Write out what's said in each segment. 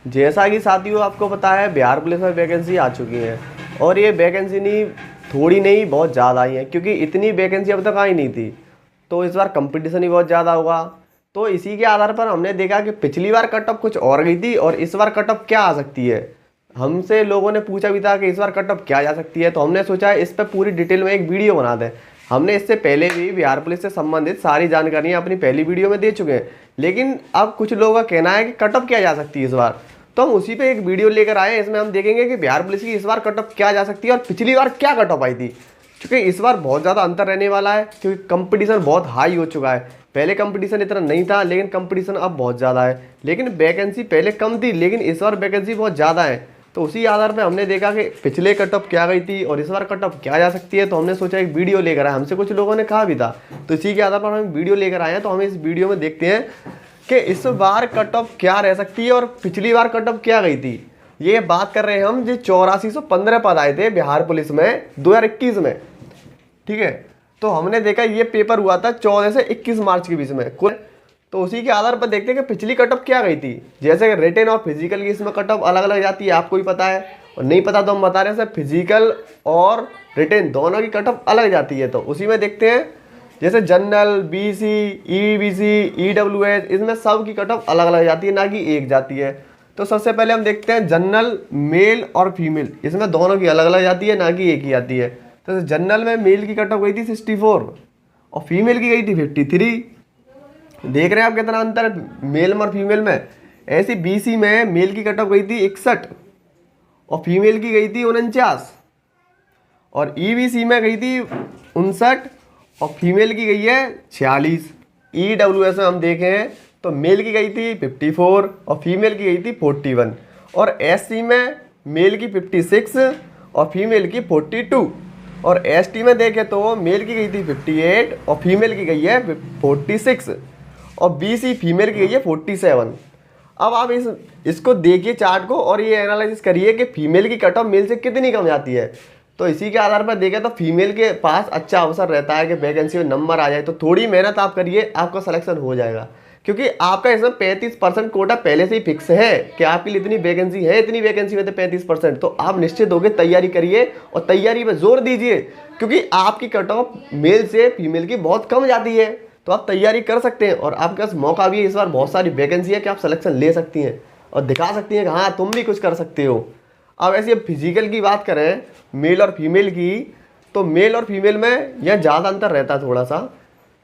जैसा कि साथियों आपको पता है बिहार पुलिस में वैकेंसी आ चुकी है और ये वैकेंसी नहीं थोड़ी नहीं बहुत ज़्यादा आई है, क्योंकि इतनी वैकेंसी अब तक आई नहीं थी। तो इस बार कंपटीशन ही बहुत ज़्यादा होगा। तो इसी के आधार पर हमने देखा कि पिछली बार कट ऑफ कुछ और गई थी और इस बार कट ऑफ क्या आ सकती है। हमसे लोगों ने पूछा भी था कि इस बार कट ऑफ क्या जा सकती है, तो हमने सोचा इस पर पूरी डिटेल में एक वीडियो बना दें। हमने इससे पहले भी बिहार पुलिस से संबंधित सारी जानकारियाँ अपनी पहली वीडियो में दे चुके हैं, लेकिन अब कुछ लोगों का कहना है कि कट ऑफ क्या जा सकती है इस बार। तो हम उसी पे एक वीडियो लेकर आए हैं। इसमें हम देखेंगे कि बिहार पुलिस की इस बार कट ऑफ क्या जा सकती है और पिछली बार क्या कट ऑफ आई थी। क्योंकि इस बार बहुत ज़्यादा अंतर रहने वाला है, क्योंकि कंपटीशन बहुत हाई हो चुका है। पहले कंपटीशन इतना नहीं था, लेकिन कंपटीशन अब बहुत ज़्यादा है। लेकिन वैकेंसी पहले कम थी, लेकिन इस बार वैकेंसी बहुत ज़्यादा है। तो उसी आधार पर हमने देखा कि पिछले कट ऑफ क्या गई थी और इस बार कट ऑफ क्या जा सकती है। तो हमने सोचा एक वीडियो लेकर आए, हमसे कुछ लोगों ने कहा भी था, तो इसी के आधार पर हम वीडियो लेकर आए हैं। तो हम इस वीडियो में देखते हैं कि इस बार कट ऑफ क्या रह सकती है और पिछली बार कट ऑफ क्या गई थी। ये बात कर रहे हैं हम जो 8415 पद आए थे बिहार पुलिस में 2021 में, ठीक है। तो हमने देखा ये पेपर हुआ था 14 से 21 मार्च के बीच में कुल। तो उसी के आधार पर देखते हैं कि पिछली कट ऑफ क्या गई थी। जैसे रिटन और फिजिकल की इसमें कट ऑफ अलग अलग जाती है, आपको ही पता है, और नहीं पता तो हम बता रहे हैं सर, फिजिकल और रिटन दोनों की कट ऑफ अलग जाती है। तो उसी में देखते हैं जैसे जनरल, बीसी, ईबीसी, ईडब्ल्यूएस, इसमें सब की कट ऑफ अलग अलग जाती है, ना कि एक जाती है। तो सबसे पहले हम देखते हैं जनरल मेल और फीमेल, इसमें दोनों की अलग अलग जाती है, ना कि एक ही आती है। तो जनरल में मेल की कट ऑफ गई थी 64 और फीमेल की गई थी 53। देख रहे हैं आप कितना अंतर है मेल में और फीमेल में। ऐसी बीसी में मेल की कट ऑफ गई थी 61 और फीमेल की गई थी 49, और ईबीसी में गई थी 59 और फीमेल की गई है 46। ईडब्ल्यूएस में हम देखें तो मेल की गई थी 54 और फीमेल की गई थी 41, और एससी में मेल की 56 और फीमेल की 42, और एसटी में देखें तो मेल की गई थी 58 और फीमेल की गई है 46, और बीसी फीमेल की गई है 47। अब आप इसको देखिए चार्ट को और ये एनालिसिस करिए कि फीमेल की कट ऑफ मेल से कितनी कम जाती है। तो इसी के आधार पर देखें तो फीमेल के पास अच्छा अवसर रहता है कि वैकेंसी में नंबर आ जाए। तो थोड़ी मेहनत आप करिए, आपका सिलेक्शन हो जाएगा, क्योंकि आपका इसमें 35% कोटा पहले से ही फिक्स है कि आपके लिए इतनी वैकेंसी है, इतनी वैकेंसी में तो 35%। तो आप निश्चित होकर तैयारी करिए और तैयारी पर जोर दीजिए, क्योंकि आपकी कट ऑफ मेल से फीमेल की बहुत कम जाती है। तो आप तैयारी कर सकते हैं और आपके पास मौका भी है, इस बार बहुत सारी वैकेंसी है कि आप सिलेक्शन ले सकती हैं और दिखा सकती हैं कि हाँ तुम भी कुछ कर सकते हो। अब ऐसे फिजिकल की बात करें मेल और फीमेल की, तो मेल और फीमेल में यह ज़्यादा अंतर रहता है थोड़ा सा।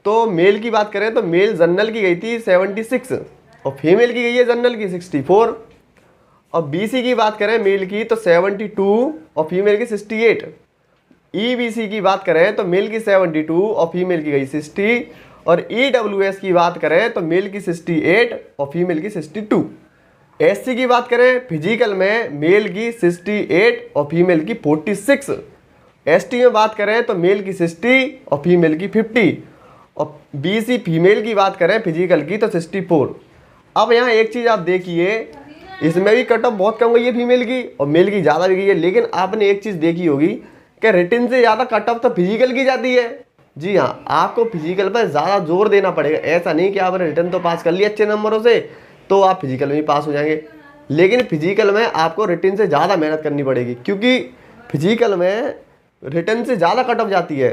तो मेल की बात करें तो मेल जनरल की गई थी 76 और फीमेल की गई है जनरल की 64, और बीसी की बात करें मेल की तो 72 और फीमेल की 68। ईबीसी की बात करें तो मेल की 72 और फीमेल की गई 60, और ईडब्ल्यूएस की बात करें तो मेल की 68 और फीमेल की 62। एससी की बात करें फिजिकल में मेल की 68 और फीमेल की 46। एसटी में बात करें तो मेल की 60 और फीमेल की 50, और बीसी फीमेल की बात करें फिजिकल की तो 64। अब यहाँ एक चीज़ आप देखिए, इसमें भी कट ऑफ बहुत कम गई है फीमेल की और मेल की ज़्यादा भी गई है। लेकिन आपने एक चीज़ देखी होगी कि रिटन से ज़्यादा कट ऑफ तो फिजिकल की जाती है। जी हाँ, आपको फिजिकल पर ज़्यादा जोर देना पड़ेगा। ऐसा नहीं कि आपने रिटन तो पास कर लिया अच्छे नंबरों से तो आप फिजिकल में भी पास हो जाएंगे, लेकिन फिजिकल में आपको रिटन से ज़्यादा मेहनत करनी पड़ेगी, क्योंकि फिजिकल में रिटन से ज़्यादा कट ऑफ जाती है।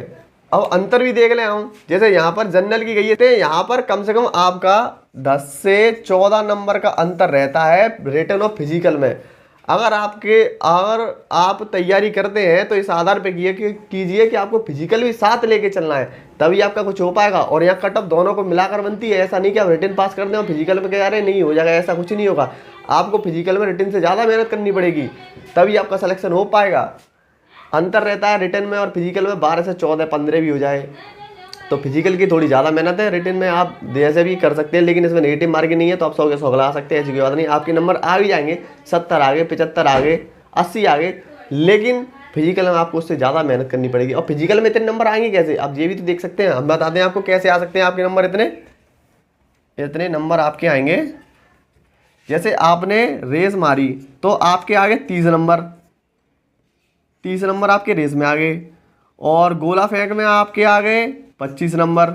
अब अंतर भी देख लें हम, जैसे यहाँ पर जनरल की गई है तो यहाँ पर कम से कम आपका 10 से 14 नंबर का अंतर रहता है रिटन और फिजिकल में। अगर आप तैयारी करते हैं तो इस आधार पे कीजिए कि आपको फिजिकल भी साथ लेके चलना है, तभी आपका कुछ हो पाएगा। और यहाँ कट ऑफ दोनों को मिलाकर बनती है, ऐसा नहीं कि आप रिटन पास कर दें और फिजिकल में कह रहे नहीं हो जाएगा, ऐसा कुछ नहीं होगा। आपको फिजिकल में रिटन से ज़्यादा मेहनत करनी पड़ेगी, तभी आपका सिलेक्शन हो पाएगा। अंतर रहता है रिटन में और फिजिकल में 12 से 14, 15 भी हो जाए। तो फिजिकल की थोड़ी ज़्यादा मेहनत है, रिटन में आप जैसे भी कर सकते हैं, लेकिन इसमें नेगेटिव मार्किंग नहीं है, तो आप 100 के 100 ला सकते हैं, ऐसी कोई बात नहीं। आपके नंबर आ भी जाएंगे, 70 आ गए, 75 आ गए, 80 आ गए, लेकिन फिजिकल में आपको उससे ज़्यादा मेहनत करनी पड़ेगी। और फिजिकल में इतने नंबर आएंगे कैसे, आप ये भी तो देख सकते हैं। हम बताते हैं आपको कैसे आ सकते हैं आपके नंबर। इतने नंबर आपके आएंगे, जैसे आपने रेस मारी तो आपके आगे 30 नंबर, 30 नंबर आपके रेस में आ गए, और गोला फेंक में आपके आ गए 25 नंबर,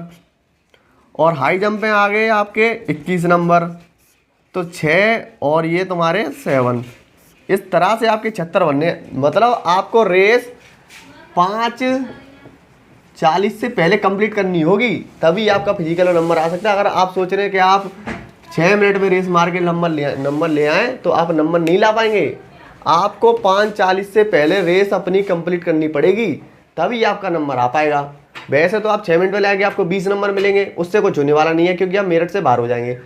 और हाई जंप में आ गए आपके 21 नंबर। तो 6 और ये तुम्हारे 7। इस तरह से आपके 76 बनने, मतलब आपको रेस 5:40 से पहले कंप्लीट करनी होगी, तभी आपका फिजिकल नंबर आ सकता है। अगर आप सोच रहे हैं कि आप 6 मिनट में रेस मार के नंबर ले आए तो आप नंबर नहीं ला पाएंगे। आपको 5:40 से पहले रेस अपनी कंप्लीट करनी पड़ेगी, तभी आपका नंबर आ पाएगा। वैसे तो आप 6 मिनट में लाएंगे आपको 20 नंबर मिलेंगे, उससे कुछ होने वाला नहीं है, क्योंकि आप मेरिट से बाहर हो जाएंगे।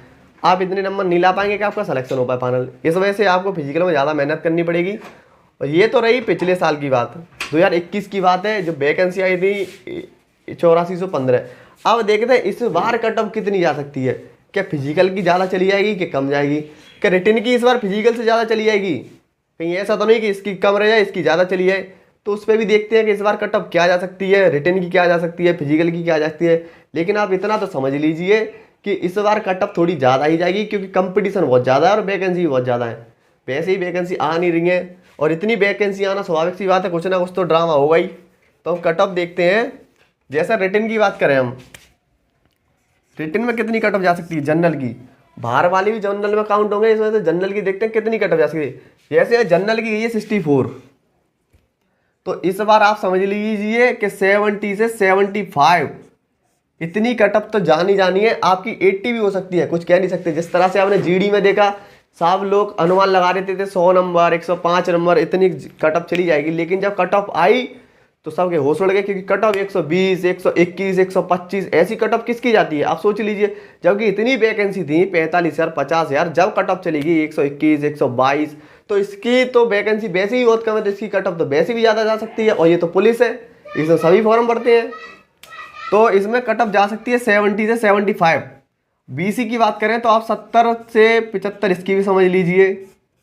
आप इतने नंबर नहीं ला पाएंगे कि आपका सिलेक्शन हो पाए फाइनल। इस वजह से आपको फिजिकल में ज़्यादा मेहनत करनी पड़ेगी। और ये तो रही पिछले साल की बात, 2021 की बात है, जो वैकेंसी आई थी 8415। अब देखते हैं इस बार कट ऑफ कितनी जा सकती है। क्या फिजिकल की ज़्यादा चली जाएगी कि कम जाएगी? क्या रिटन की इस बार फिजिकल से ज़्यादा चली जाएगी? कहीं ऐसा तो नहीं कि इसकी कम रह जाए इसकी ज़्यादा चली जाए। तो उस पर भी देखते हैं कि इस बार कट ऑफ क्या जा सकती है, रिटन की क्या जा सकती है, फिजिकल की क्या जा सकती है। लेकिन आप इतना तो समझ लीजिए कि इस बार कट ऑफ थोड़ी ज़्यादा ही जाएगी, क्योंकि कंपटीशन बहुत ज़्यादा है और वैकेंसी भी बहुत ज़्यादा है। वैसे ही वैकेंसी आ नहीं रही है, और इतनी वैकेंसी आना स्वाभाविक सी बात है, कुछ ना कुछ तो ड्रामा होगा ही। तो हम कट ऑफ देखते हैं। जैसा रिटन की बात करें, हम रिटन में कितनी कट ऑफ जा सकती है जनरल की, बाहर वाली भी जनरल में काउंट होंगे, इस वजह से जनरल की देखते हैं कितनी कट ऑफ जा सकती है। जैसे जनरल की गई है 64, तो इस बार आप समझ लीजिए कि 70 से 75 इतनी कट ऑफ तो जानी जानी है। आपकी 80 भी हो सकती है, कुछ कह नहीं सकते। जिस तरह से आपने जीडी में देखा, सब लोग अनुमान लगा देते थे 100 नंबर 105 नंबर इतनी कट ऑफ चली जाएगी, लेकिन जब कट ऑफ आई तो सबके होश उड़ गए, क्योंकि कट ऑफ 120 121 125 ऐसी कट ऑफ किसकी जाती है आप सोच लीजिए। जबकि इतनी वैकेंसी थी 45,000 50,000, जब कट ऑफ चलेगी 121 122, तो इसकी तो वैकेंसी वैसे ही बहुत कम है, तो इसकी कट ऑफ तो वैसे भी ज़्यादा जा सकती है। और ये तो पुलिस है, इसमें सभी फॉर्म भरते हैं, तो इसमें कट ऑफ जा सकती है 70 से 75। बीसी की बात करें तो आप 70 से 75 इसकी भी समझ लीजिए,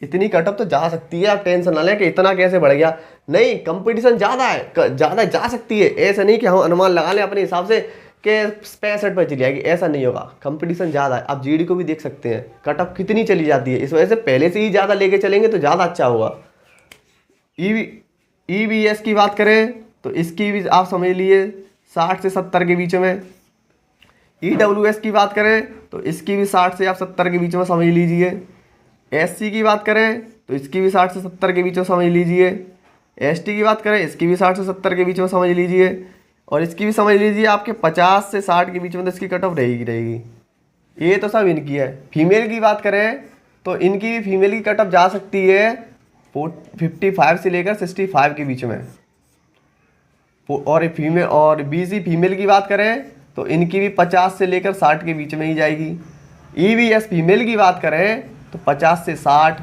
इतनी कट ऑफ तो जा सकती है। आप टेंशन ना लें कि इतना कैसे बढ़ गया, नहीं, कंपटीशन ज़्यादा है, ज़्यादा जा सकती है। ऐसा नहीं कि हम अनुमान लगा लें अपने हिसाब से कि 65 पर चली जाएगी, ऐसा नहीं होगा। कंपटीशन ज़्यादा है। आप जीडी को भी देख सकते हैं कट ऑफ कितनी चली जाती है, इस वजह से पहले से ही ज़्यादा लेके चलेंगे तो ज़्यादा अच्छा होगा। ईवीएस की बात करें तो इसकी भी आप समझ लिए 60 से 70 के बीच में। ईडब्ल्यूएस की बात करें तो इसकी भी 60 से आप 70 के बीच में समझ लीजिए। एससी की बात करें तो इसकी भी 60 से 70 के बीच में समझ लीजिए। एसटी की बात करें इसकी भी 60 से 70 के बीच में समझ लीजिए। और इसकी भी समझ लीजिए आपके 50 से 60 के बीच में तो इसकी कट ऑफ रहेगी। ये तो सब इनकी है। फीमेल की बात करें तो इनकी भी फीमेल की कट ऑफ जा सकती है 55 से लेकर 65 के बीच में। और फीमेल और बीसी फीमेल की बात करें तो इनकी भी 50 से लेकर 60 के बीच में ही जाएगी। ईवीएस फीमेल की बात करें तो 50 से 60।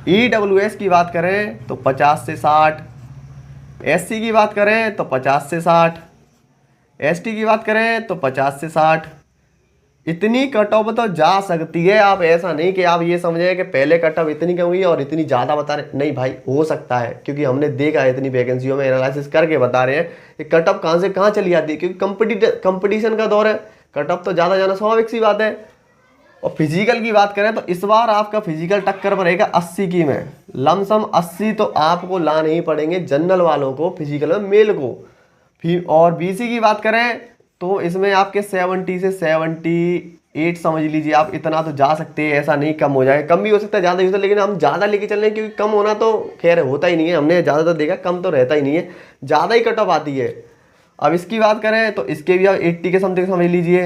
ईडब्ल्यूएस की बात करें तो 50 से 60। एससी की बात करें तो 50 से 60। एसटी की बात करें तो 50 से 60। इतनी कट ऑफ तो जा सकती है। आप ऐसा नहीं कि आप ये समझें कि पहले कट ऑफ इतनी कम हुई और इतनी ज़्यादा बता रहे, नहीं भाई, हो सकता है, क्योंकि हमने देखा है इतनी वैकेंसियों में एनालिसिस करके बता रहे हैं कि कट ऑफ कहाँ से कहाँ चली जाती है, क्योंकि कंपटीशन का दौर है, कट ऑफ तो ज़्यादा जाना स्वाभाविक सी बात है। और फिजिकल की बात करें तो इस बार आपका फिजिकल टक्कर पर रहेगा 80 की में, लमसम 80 तो आपको ला नहीं पड़ेंगे जनरल वालों को, फिजिकल में मेल को। और बीसी की बात करें तो इसमें आपके 70 से 78 समझ लीजिए आप, इतना तो जा सकते हैं। ऐसा नहीं कम हो जाए, कम भी हो सकता है, ज़्यादा भी हो सकता है, लेकिन हम ज़्यादा लेके चल रहे हैं, क्योंकि कम होना तो खैर होता ही नहीं है, हमने ज़्यादातर देखा कम तो रहता ही नहीं है, ज़्यादा ही कट ऑफ आती है। अब इसकी बात करें तो इसके भी आप 80 के समथिंग समझ लीजिए।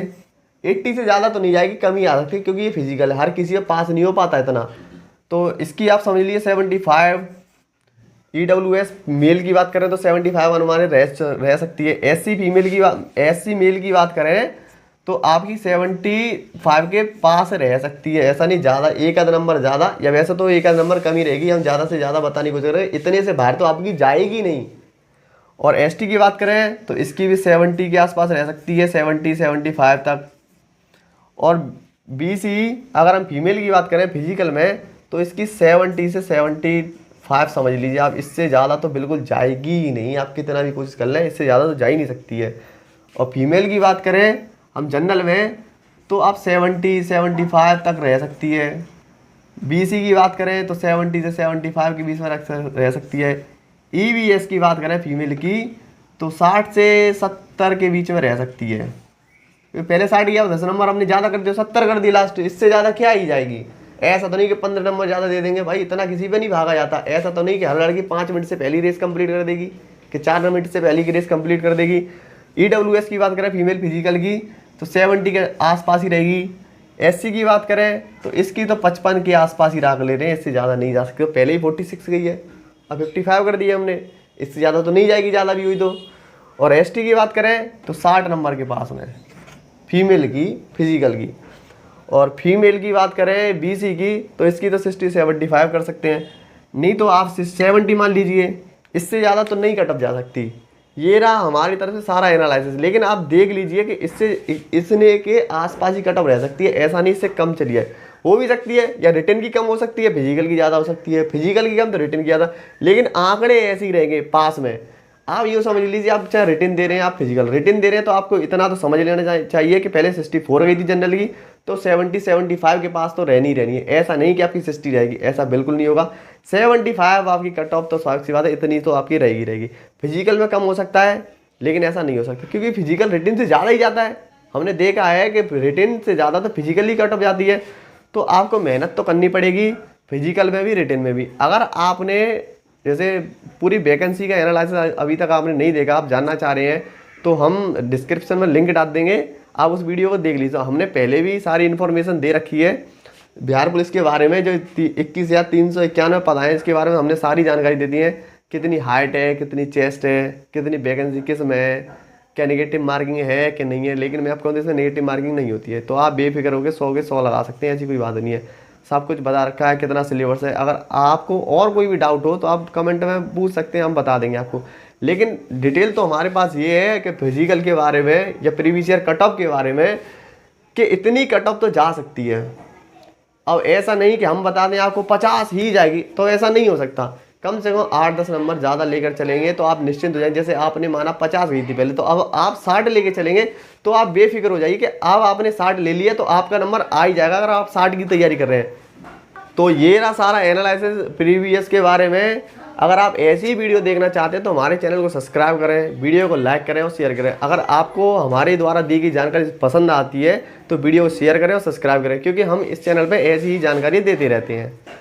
80 से ज़्यादा तो नहीं जाएगी, कम ही आ सकती है, क्योंकि ये फिजिकल है, हर किसी का पास नहीं हो पाता इतना। तो इसकी आप समझ लीजिए 75। ईडब्ल्यूएस मेल की बात करें तो 75 अनुमानित रह सकती है। एससी मेल की बात करें तो आपकी 75 के पास रह सकती है, ऐसा नहीं ज़्यादा, एक आध नंबर ज़्यादा, या वैसे तो एक आध नंबर कम ही रहेगी, हम ज़्यादा से ज़्यादा बताने की कोशिश कर रहे हैं, इतने से बाहर तो आपकी जाएगी नहीं। और एसटी की बात करें तो इसकी भी 70 के आसपास रह सकती है, 70 75 तक। और बीसी अगर हम फीमेल की बात करें फिजिकल में तो इसकी 70 से 75 समझ लीजिए आप, इससे ज़्यादा तो बिल्कुल जाएगी ही नहीं, आप कितना भी कोशिश कर लें, इससे ज़्यादा तो जा ही नहीं सकती है। और फीमेल की बात करें हम जनरल में तो आप 70 75 तक रह सकती है। बीसी की बात करें तो 70 से 75 के बीच में रह सकती है। ईवीएस की बात करें फीमेल की तो 60 से 70 के बीच में रह सकती है। पहले 60 गया 10 नंबर हमने ज़्यादा कर दिया, 70 कर दी लास्ट, इससे ज़्यादा क्या ही जाएगी। ऐसा तो नहीं कि 15 नंबर ज़्यादा दे देंगे भाई, इतना किसी पे नहीं भागा जाता। ऐसा तो नहीं कि हर लड़की 5 मिनट से पहली रेस कंप्लीट कर देगी, कि 4 मिनट से पहले की रेस कंप्लीट कर देगी। EWS की बात करें फीमेल फिजिकल की तो 70 के आसपास ही रहेगी। SC की बात करें तो इसकी तो 55 के आसपास ही राख ले रहे हैं, इससे ज़्यादा नहीं जा सकते। पहले ही 46 गई है, अब 55 कर दिया हमने, इससे ज़्यादा तो नहीं जाएगी, ज़्यादा भी हुई तो। और ST की बात करें तो 60 नंबर के पास में फीमेल की फिजिकल की। और फीमेल की बात करें BC की तो इसकी तो 60-75 कर सकते हैं, नहीं तो आप 70 मान लीजिए, इससे ज़्यादा तो नहीं कटअप जा सकती। ये रहा हमारी तरफ से सारा एनालिसिस। लेकिन आप देख लीजिए कि इसने के आसपास ही कटअप रह सकती है, ऐसा नहीं इससे कम चली है, हो भी सकती है, या रिटर्न की कम हो सकती है, फिजिकल की ज़्यादा हो सकती है, फिजिकल की कम तो रिटर्न की ज़्यादा। लेकिन आंकड़े ऐसे ही रहेंगे पास में। आप यूँ समझ लीजिए, आप चाहे रिटर्न दे रहे हैं, आप फिजिकल रिटर्न दे रहे हैं, तो आपको इतना तो समझ लेना चाहिए कि पहले 64 गई थी जनरल की, तो 70-75 के पास तो रहनी है। ऐसा नहीं कि आपकी 60 रहेगी, ऐसा बिल्कुल नहीं होगा। 75 आपकी कट ऑफ तो स्वाभाविक सी बात है, इतनी तो आपकी रहेगी। फिजिकल में कम हो सकता है, लेकिन ऐसा नहीं हो सकता, क्योंकि फिजिकल रिटर्न से ज़्यादा ही जाता है। हमने देखा है कि रिटर्न से ज़्यादा तो फिजिकली कट ऑफ जाती है। तो आपको मेहनत तो करनी पड़ेगी फिजिकल में भी, रिटर्न में भी। अगर आपने जैसे पूरी वैकेंसी का एनालिसिस अभी तक आपने नहीं देखा, आप जानना चाह रहे हैं, तो हम डिस्क्रिप्शन में लिंक डाल देंगे, आप उस वीडियो को देख लीजिए। हमने पहले भी सारी इन्फॉर्मेशन दे रखी है बिहार पुलिस के बारे में, जो 21,391 पद हैं, इसके बारे में हमने सारी जानकारी दे दी है। कितनी हाइट है, कितनी चेस्ट है, कितनी वैकेंसी किस में है, क्या नेगेटिव मार्किंग है कि नहीं है। लेकिन मैं आपको कहूँ इसमें नेगेटिव मार्किंग नहीं होती है, तो आप बेफिक्र होकर 100 के 100 लगा सकते हैं, ऐसी कोई बात नहीं है। सब कुछ बता रखा है, कितना सिलेबस है। अगर आपको और कोई भी डाउट हो तो आप कमेंट में पूछ सकते हैं, हम बता देंगे आपको। लेकिन डिटेल तो हमारे पास ये है कि फिजिकल के बारे में या प्रीवियस ईयर कट ऑफ के बारे में, कि इतनी कट ऑफ तो जा सकती है। अब ऐसा नहीं कि हम बता दें आपको 50 ही जाएगी, तो ऐसा नहीं हो सकता। कम से कम 8-10 नंबर ज़्यादा लेकर चलेंगे तो आप निश्चिंत हो जाएंगे। जैसे आपने माना 50 गई थी पहले, तो अब आप 60 लेके चलेंगे तो आप बेफिक्र हो जाइए कि अब आपने 60 ले लिया तो आपका नंबर आ ही जाएगा, अगर आप 60 की तैयारी कर रहे हैं। तो ये रहा सारा एनालिसिस प्रीवियस के बारे में। अगर आप ऐसी वीडियो देखना चाहते हैं तो हमारे चैनल को सब्सक्राइब करें, वीडियो को लाइक करें और शेयर करें। अगर आपको हमारे द्वारा दी गई जानकारी पसंद आती है तो वीडियो को शेयर करें और सब्सक्राइब करें, क्योंकि हम इस चैनल पे ऐसी ही जानकारी देते रहते हैं।